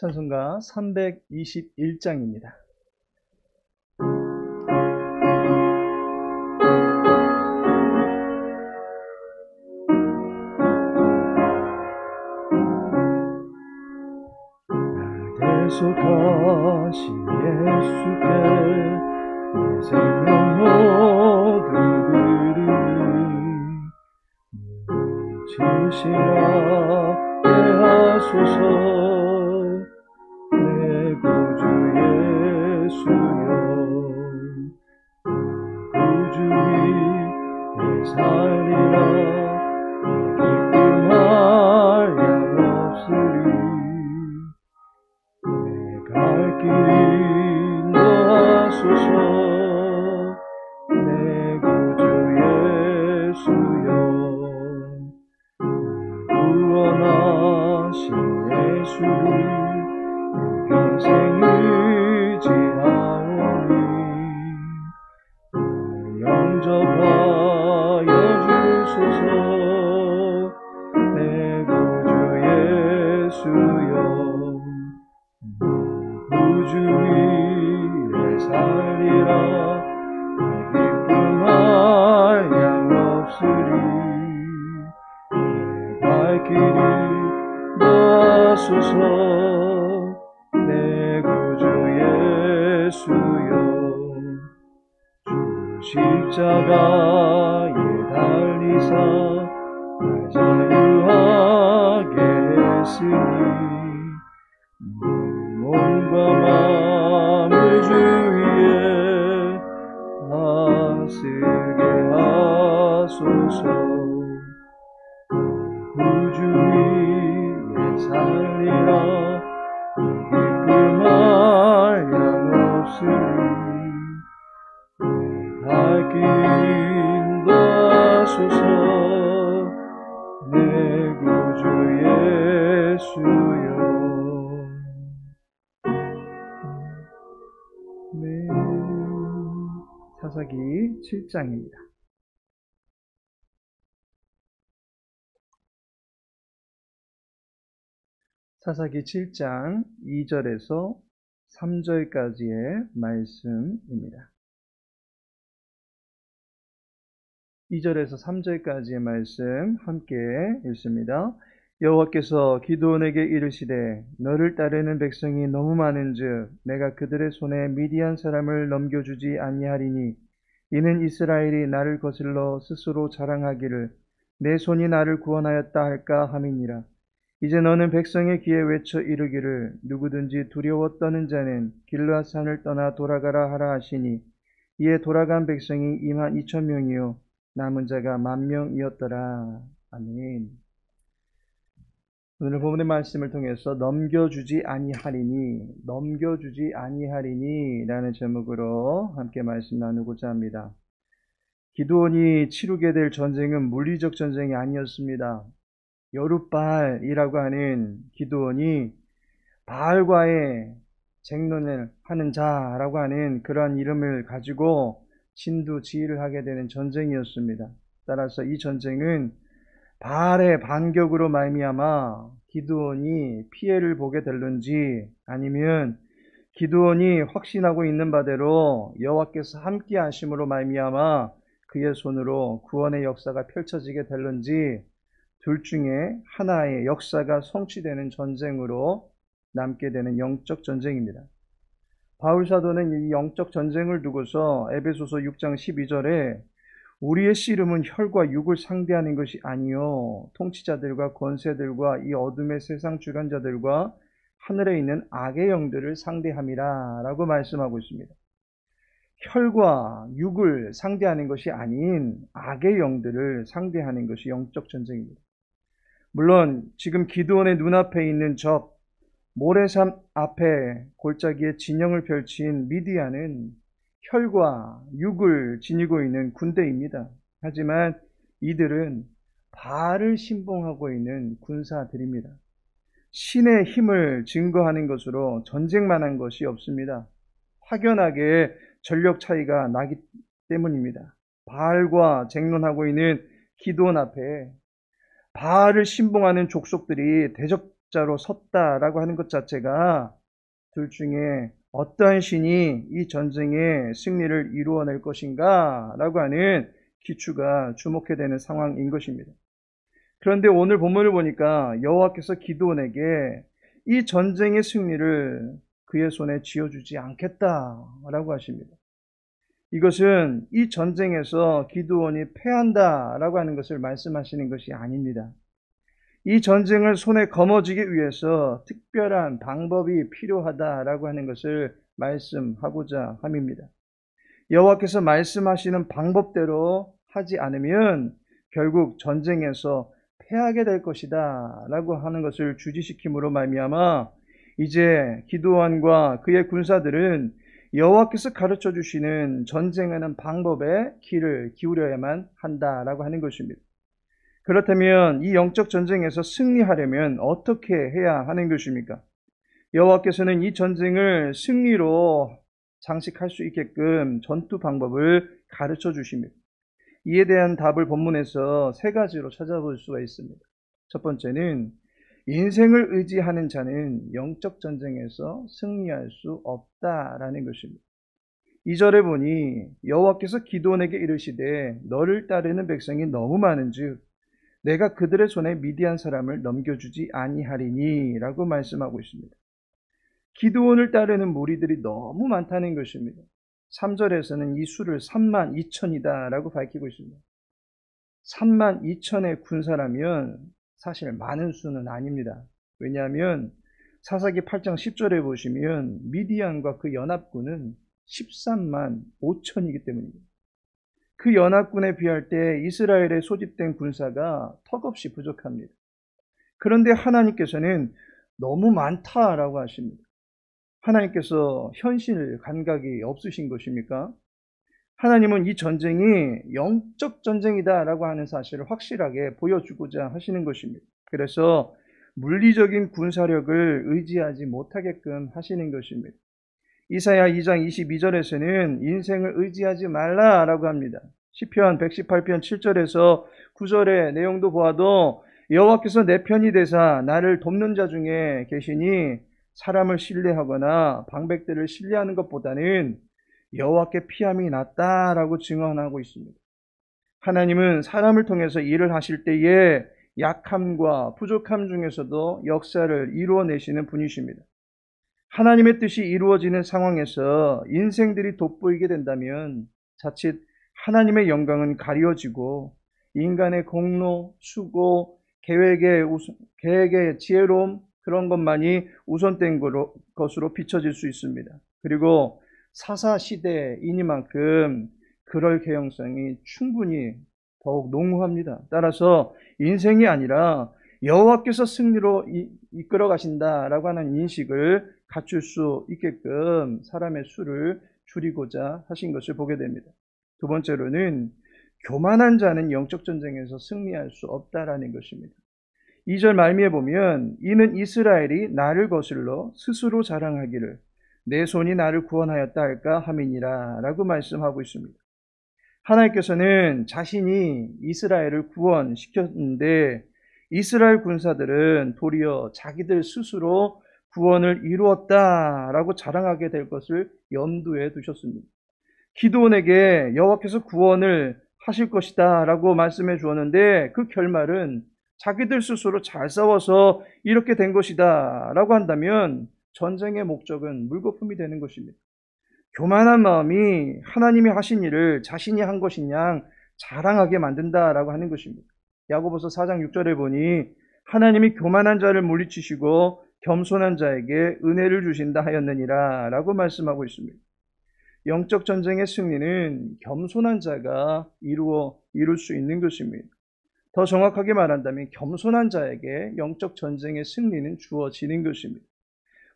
찬송가 321장입니다. 대속하신 예수께 내 생명 모두 드리니 지시하게 하소서. 내 구주 예수여, 구주 위에 살리라. 기쁨할 양 없으리. 갈 길 인도하소서. 내 구주 예수여, 구원하신 예수를 평생 의지하오니 영접하여 주소서. 내 구주 예수여, 구주 위에 살리라. 기쁨할 양 없으리. 갈 길을 도와소서. 내 구주 예수여, 주 십자가에 달리사 날 자유하게 했으니 몸과 마음을 주 위에 하시게 하소서. 구주 위에 살리라. 기쁨할 양 없으리. 갈 길 인도하소서. 내 구주 예수여. 사사기 7장입니다. 사사기 7장 2절에서 3절까지의 말씀입니다. 2절에서 3절까지의 말씀 함께 읽습니다. 여호와께서 기드온에게 이르시되 너를 따르는 백성이 너무 많은즉 내가 그들의 손에 미디안 사람을 넘겨주지 아니하리니 이는 이스라엘이 나를 거슬러 스스로 자랑하기를 내 손이 나를 구원하였다 할까 함이니라. 이제 너는 백성의 귀에 외쳐 이르기를 누구든지 두려워 떠는 자는 길르앗산을 떠나 돌아가라 하라 하시니 이에 돌아간 백성이 22,000명이요 남은 자가 10,000명이었더라. 아멘. 오늘 본문의 말씀을 통해서 넘겨주지 아니하리니 라는 제목으로 함께 말씀 나누고자 합니다. 기드온이 치르게 될 전쟁은 물리적 전쟁이 아니었습니다. 여룻바알이라고 하는 기드온이 바알과의 쟁론을 하는 자라고 하는 그러한 이름을 가지고 진두지휘를 하게 되는 전쟁이었습니다. 따라서 이 전쟁은 바알의 반격으로 말미암아 기드온이 피해를 보게 될는지 아니면 기드온이 확신하고 있는 바대로 여호와께서 함께 하심으로 말미암아 그의 손으로 구원의 역사가 펼쳐지게 될는지 둘 중에 하나의 역사가 성취되는 전쟁으로 남게 되는 영적 전쟁입니다. 바울 사도는 이 영적 전쟁을 두고서 에베소서 6장 12절에 우리의 씨름은 혈과 육을 상대하는 것이 아니요 통치자들과 권세들과 이 어둠의 세상 주관자들과 하늘에 있는 악의 영들을 상대함이라 라고 말씀하고 있습니다. 혈과 육을 상대하는 것이 아닌 악의 영들을 상대하는 것이 영적 전쟁입니다. 물론 지금 기드온의 눈앞에 있는 적 모래산 앞에 골짜기에 진영을 펼친 미디안은 혈과 육을 지니고 있는 군대입니다. 하지만 이들은 바알을 신봉하고 있는 군사들입니다. 신의 힘을 증거하는 것으로 전쟁만 한 것이 없습니다. 확연하게 전력 차이가 나기 때문입니다. 바알과 쟁론하고 있는 기드온 앞에 바알을 신봉하는 족속들이 적자로 섰다라고 하는 것 자체가 둘 중에 어떠한 신이 이 전쟁의 승리를 이루어낼 것인가 라고 하는 기추가 주목해야 되는 상황인 것입니다. 그런데 오늘 본문을 보니까 여호와께서 기드온에게 이 전쟁의 승리를 그의 손에 쥐어주지 않겠다라고 하십니다. 이것은 이 전쟁에서 기드온이 패한다라고 하는 것을 말씀하시는 것이 아닙니다. 이 전쟁을 손에 거머쥐기 위해서 특별한 방법이 필요하다라고 하는 것을 말씀하고자 함입니다. 여호와께서 말씀하시는 방법대로 하지 않으면 결국 전쟁에서 패하게 될 것이다 라고 하는 것을 주지시킴으로 말미암아 이제 기드온과 그의 군사들은 여호와께서 가르쳐 주시는 전쟁하는 방법에 귀를 기울여야만 한다라고 하는 것입니다. 그렇다면 이 영적 전쟁에서 승리하려면 어떻게 해야 하는 것입니까? 여호와께서는 이 전쟁을 승리로 장식할 수 있게끔 전투 방법을 가르쳐 주십니다. 이에 대한 답을 본문에서 세 가지로 찾아볼 수가 있습니다. 첫 번째는 인생을 의지하는 자는 영적 전쟁에서 승리할 수 없다라는 것입니다. 2절에 보니 여호와께서 기드온에게 이르시되 너를 따르는 백성이 너무 많은즉 내가 그들의 손에 미디안 사람을 넘겨주지 아니하리니 라고 말씀하고 있습니다. 기드온을 따르는 무리들이 너무 많다는 것입니다. 3절에서는 이 수를 32,000이다 라고 밝히고 있습니다. 32,000의 군사라면 사실 많은 수는 아닙니다. 왜냐하면 사사기 8장 10절에 보시면 미디안과 그 연합군은 13만 5천이기 때문입니다. 그 연합군에 비할 때 이스라엘에 소집된 군사가 턱없이 부족합니다. 그런데 하나님께서는 너무 많다라고 하십니다. 하나님께서 현실 감각이 없으신 것입니까? 하나님은 이 전쟁이 영적 전쟁이다라고 하는 사실을 확실하게 보여주고자 하시는 것입니다. 그래서 물리적인 군사력을 의지하지 못하게끔 하시는 것입니다. 이사야 2장 22절에서는 인생을 의지하지 말라라고 합니다. 시편 118편 7절에서 9절의 내용도 보아도 여호와께서 내 편이 되사 나를 돕는 자 중에 계시니 사람을 신뢰하거나 방백들을 신뢰하는 것보다는 여호와께 피함이 낫다라고 증언하고 있습니다. 하나님은 사람을 통해서 일을 하실 때에 약함과 부족함 중에서도 역사를 이루어내시는 분이십니다. 하나님의 뜻이 이루어지는 상황에서 인생들이 돋보이게 된다면 자칫 하나님의 영광은 가려지고 인간의 공로, 수고, 계획의 지혜로움 그런 것만이 우선된 것으로 비춰질 수 있습니다. 그리고 사사시대이니만큼 그럴 개연성이 충분히 더욱 농후합니다. 따라서 인생이 아니라 여호와께서 승리로 이끌어 가신다라고 하는 인식을 갖출 수 있게끔 사람의 수를 줄이고자 하신 것을 보게 됩니다. 두 번째로는 교만한 자는 영적 전쟁에서 승리할 수 없다라는 것입니다. 2절 말미에 보면 이는 이스라엘이 나를 거슬러 스스로 자랑하기를 내 손이 나를 구원하였다 할까 함이니라 라고 말씀하고 있습니다. 하나님께서는 자신이 이스라엘을 구원시켰는데 이스라엘 군사들은 도리어 자기들 스스로 구원을 이루었다라고 자랑하게 될 것을 염두에 두셨습니다. 기드온에게 여호와께서 구원을 하실 것이다 라고 말씀해 주었는데 그 결말은 자기들 스스로 잘 싸워서 이렇게 된 것이다 라고 한다면 전쟁의 목적은 물거품이 되는 것입니다. 교만한 마음이 하나님이 하신 일을 자신이 한 것인 양 자랑하게 만든다라고 하는 것입니다. 야고보서 4장 6절에 보니 하나님이 교만한 자를 물리치시고 겸손한 자에게 은혜를 주신다 하였느니라 라고 말씀하고 있습니다. 영적 전쟁의 승리는 겸손한 자가 이룰 수 있는 것입니다. 더 정확하게 말한다면 겸손한 자에게 영적 전쟁의 승리는 주어지는 것입니다.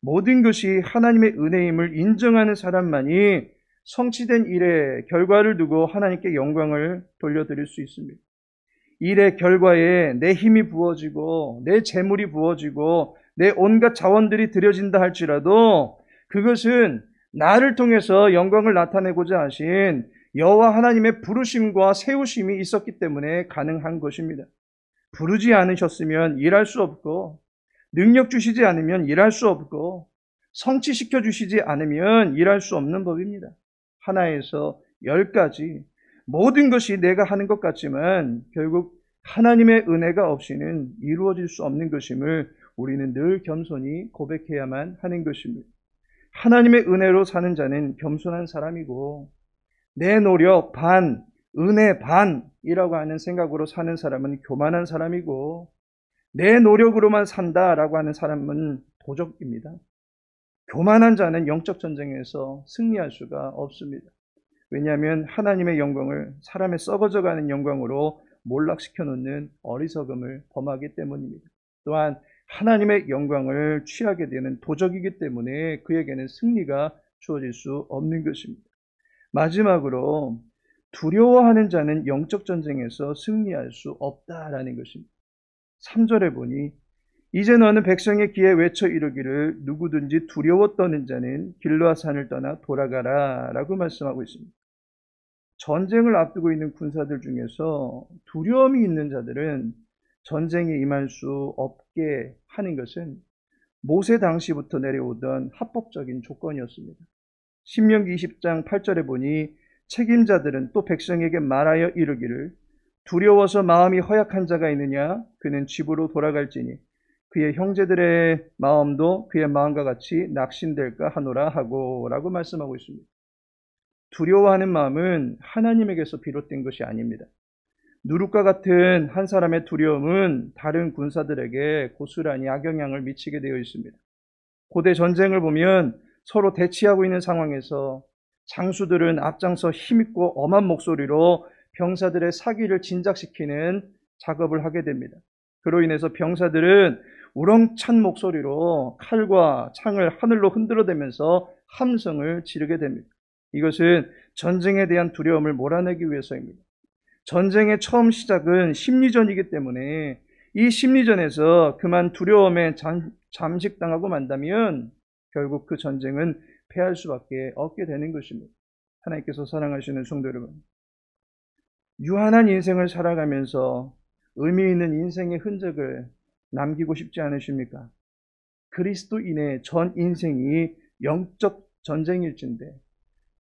모든 것이 하나님의 은혜임을 인정하는 사람만이 성취된 일의 결과를 두고 하나님께 영광을 돌려드릴 수 있습니다. 일의 결과에 내 힘이 부어지고 내 재물이 부어지고 내 온갖 자원들이 들여진다 할지라도 그것은 나를 통해서 영광을 나타내고자 하신 여호와 하나님의 부르심과 세우심이 있었기 때문에 가능한 것입니다. 부르지 않으셨으면 일할 수 없고 능력 주시지 않으면 일할 수 없고 성취시켜 주시지 않으면 일할 수 없는 법입니다. 하나에서 10가지 모든 것이 내가 하는 것 같지만 결국 하나님의 은혜가 없이는 이루어질 수 없는 것임을 우리는 늘 겸손히 고백해야만 하는 것입니다. 하나님의 은혜로 사는 자는 겸손한 사람이고 내 노력 반, 은혜 반이라고 하는 생각으로 사는 사람은 교만한 사람이고 내 노력으로만 산다라고 하는 사람은 도적입니다. 교만한 자는 영적 전쟁에서 승리할 수가 없습니다. 왜냐하면 하나님의 영광을 사람의 썩어져가는 영광으로 몰락시켜 놓는 어리석음을 범하기 때문입니다. 또한 하나님의 영광을 취하게 되는 도적이기 때문에 그에게는 승리가 주어질 수 없는 것입니다. 마지막으로 두려워하는 자는 영적 전쟁에서 승리할 수 없다라는 것입니다. 3절에 보니 이제 너는 백성의 귀에 외쳐 이르기를 누구든지 두려워 떠는 자는 길르앗 산을 떠나 돌아가라 라고 말씀하고 있습니다. 전쟁을 앞두고 있는 군사들 중에서 두려움이 있는 자들은 전쟁에 임할 수 없게 하는 것은 모세 당시부터 내려오던 합법적인 조건이었습니다. 신명기 20장 8절에 보니 책임자들은 또 백성에게 말하여 이르기를 두려워서 마음이 허약한 자가 있느냐 그는 집으로 돌아갈지니 그의 형제들의 마음도 그의 마음과 같이 낙심될까 하노라 하고 라고 말씀하고 있습니다. 두려워하는 마음은 하나님에게서 비롯된 것이 아닙니다. 누룩과 같은 한 사람의 두려움은 다른 군사들에게 고스란히 악영향을 미치게 되어 있습니다. 고대 전쟁을 보면 서로 대치하고 있는 상황에서 장수들은 앞장서 힘있고 엄한 목소리로 병사들의 사기를 진작시키는 작업을 하게 됩니다. 그로 인해서 병사들은 우렁찬 목소리로 칼과 창을 하늘로 흔들어대면서 함성을 지르게 됩니다. 이것은 전쟁에 대한 두려움을 몰아내기 위해서입니다. 전쟁의 처음 시작은 심리전이기 때문에 이 심리전에서 그만 두려움에 잠식당하고 만다면 결국 그 전쟁은 패할 수밖에 없게 되는 것입니다. 하나님께서 사랑하시는 성도 여러분, 유한한 인생을 살아가면서 의미 있는 인생의 흔적을 남기고 싶지 않으십니까? 그리스도인의 전 인생이 영적 전쟁일진데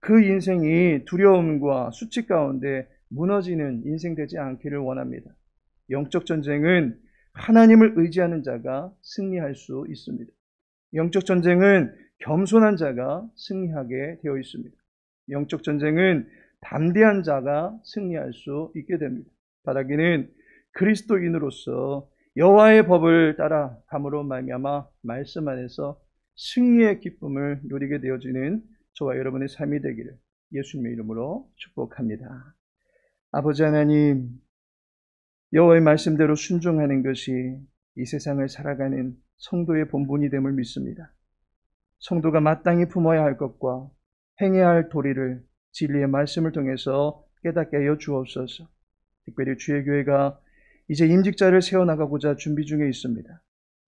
그 인생이 두려움과 수치 가운데 무너지는 인생 되지 않기를 원합니다. 영적 전쟁은 하나님을 의지하는 자가 승리할 수 있습니다. 영적 전쟁은 겸손한 자가 승리하게 되어 있습니다. 영적 전쟁은 담대한 자가 승리할 수 있게 됩니다. 바라기는 그리스도인으로서 여호와의 법을 따라 감으로 말미암아 말씀 안에서 승리의 기쁨을 누리게 되어지는 저와 여러분의 삶이 되기를 예수님의 이름으로 축복합니다. 아버지 하나님, 여호와의 말씀대로 순종하는 것이 이 세상을 살아가는 성도의 본분이 됨을 믿습니다. 성도가 마땅히 품어야 할 것과 행해야 할 도리를 진리의 말씀을 통해서 깨닫게 하여 주옵소서. 특별히 주의 교회가 이제 임직자를 세워나가고자 준비 중에 있습니다.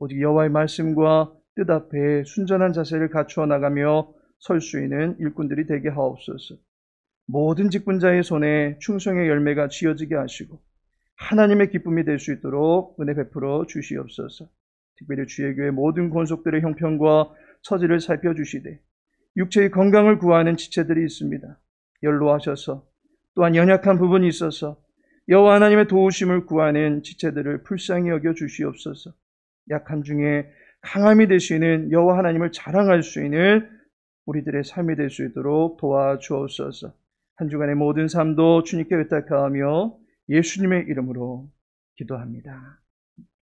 오직 여호와의 말씀과 뜻 앞에 순전한 자세를 갖추어 나가며 설 수 있는 일꾼들이 되게 하옵소서. 모든 직분자의 손에 충성의 열매가 쥐어지게 하시고 하나님의 기쁨이 될 수 있도록 은혜 베풀어 주시옵소서. 특별히 주의 교회 모든 권속들의 형편과 처지를 살펴주시되 육체의 건강을 구하는 지체들이 있습니다. 연로하셔서 또한 연약한 부분이 있어서 여호와 하나님의 도우심을 구하는 지체들을 불쌍히 여겨 주시옵소서. 약함 중에 강함이 되시는 여호와 하나님을 자랑할 수 있는 우리들의 삶이 될 수 있도록 도와주옵소서. 한 주간의 모든 삶도 주님께 의탁하며 예수님의 이름으로 기도합니다.